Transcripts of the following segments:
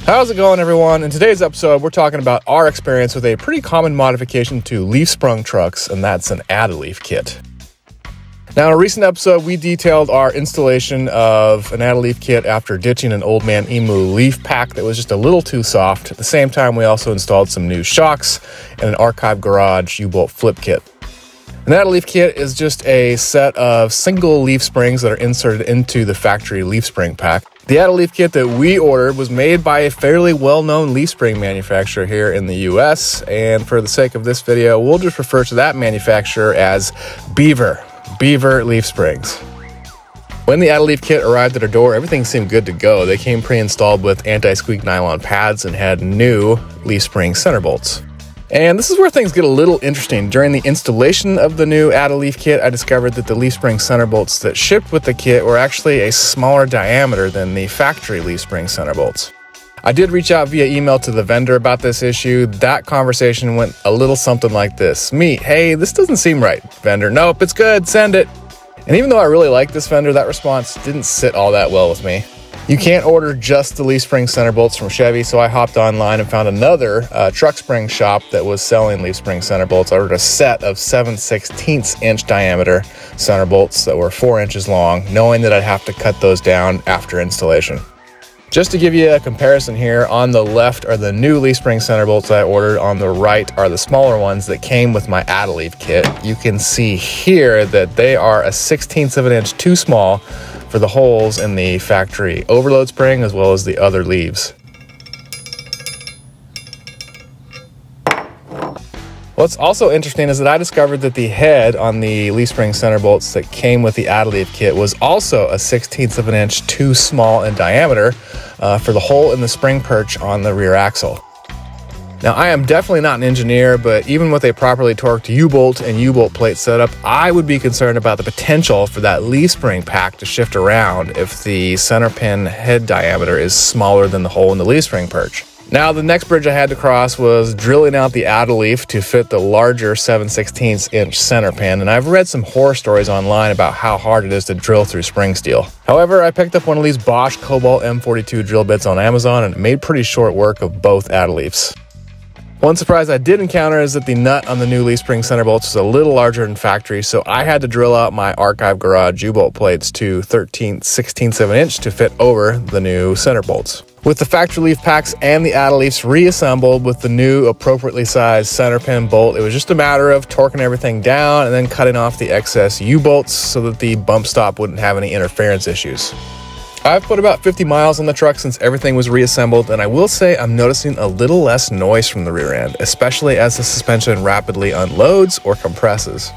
How's it going, everyone? In today's episode, we're talking about our experience with a pretty common modification to leaf-sprung trucks, and that's an add-a-leaf kit. Now, in a recent episode, we detailed our installation of an add-a-leaf kit after ditching an Old Man Emu leaf pack that was just a little too soft. At the same time, we also installed some new shocks and an Archive Garage U-bolt flip kit. An add-a-leaf kit is just a set of single leaf springs that are inserted into the factory leaf spring pack. The add-a-leaf kit that we ordered was made by a fairly well-known leaf spring manufacturer here in the US, and for the sake of this video, we'll just refer to that manufacturer as Beaver Leaf Springs. When the add-a-leaf kit arrived at our door, everything seemed good to go. They came pre-installed with anti-squeak nylon pads and had new leaf spring center bolts. And this is where things get a little interesting. During the installation of the new add-a-leaf kit, I discovered that the leaf spring center bolts that shipped with the kit were actually a smaller diameter than the factory leaf spring center bolts. I did reach out via email to the vendor about this issue. That conversation went a little something like this. Me, hey, this doesn't seem right. Vendor, nope, it's good, send it. And even though I really like this vendor, that response didn't sit all that well with me. You can't order just the leaf spring center bolts from Chevy, so I hopped online and found another truck spring shop that was selling leaf spring center bolts. I ordered a set of 7/16 inch diameter center bolts that were 4 inches long, knowing that I'd have to cut those down after installation. Just to give you a comparison here, on the left are the new leaf spring center bolts I ordered. On the right are the smaller ones that came with my add-a-leaf kit. You can see here that they are a 1/16 of an inch too small for the holes in the factory overload spring as well as the other leaves. What's also interesting is that I discovered that the head on the leaf spring center bolts that came with the add-a-leaf kit was also a 1/16 of an inch too small in diameter for the hole in the spring perch on the rear axle. Now, I am definitely not an engineer, but even with a properly torqued U-bolt and U-bolt plate setup, I would be concerned about the potential for that leaf spring pack to shift around if the center pin head diameter is smaller than the hole in the leaf spring perch. Now, the next bridge I had to cross was drilling out the add-a-leaf to fit the larger 7/16 inch center pin, and I've read some horror stories online about how hard it is to drill through spring steel. However, I picked up one of these Bosch Cobalt M42 drill bits on Amazon, and it made pretty short work of both add-a-leafs. One surprise I did encounter is that the nut on the new leaf spring center bolts is a little larger than factory, so I had to drill out my Archive Garage U-bolt plates to 13/16 of an inch to fit over the new center bolts. With the factory leaf packs and the add-a-leafs reassembled with the new appropriately sized center pin bolt, it was just a matter of torquing everything down and then cutting off the excess U-bolts so that the bump stop wouldn't have any interference issues. I've put about 50 miles on the truck since everything was reassembled, and I will say I'm noticing a little less noise from the rear end, especially as the suspension rapidly unloads or compresses.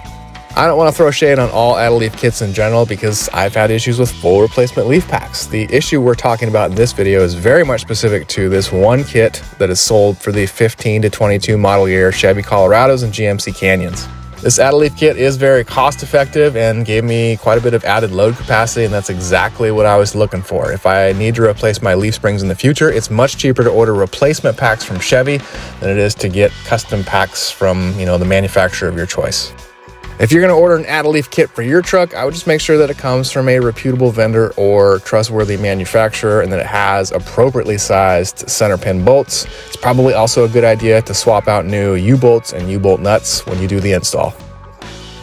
I don't want to throw shade on all add-a-leaf kits in general because I've had issues with full replacement leaf packs. The issue we're talking about in this video is very much specific to this one kit that is sold for the 15 to 22 model year Chevy Colorados and GMC Canyons. This add-a-leaf kit is very cost-effective and gave me quite a bit of added load capacity, and that's exactly what I was looking for. If I need to replace my leaf springs in the future, it's much cheaper to order replacement packs from Chevy than it is to get custom packs from, the manufacturer of your choice. If you're going to order an add-a-leaf kit for your truck, I would just make sure that it comes from a reputable vendor or trustworthy manufacturer and that it has appropriately sized center pin bolts. It's probably also a good idea to swap out new U-bolts and U-bolt nuts when you do the install.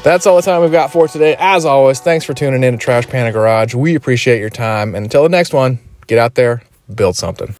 That's all the time we've got for today. As always, thanks for tuning in to Trash Panda Garage. We appreciate your time, and until the next one, get out there, build something.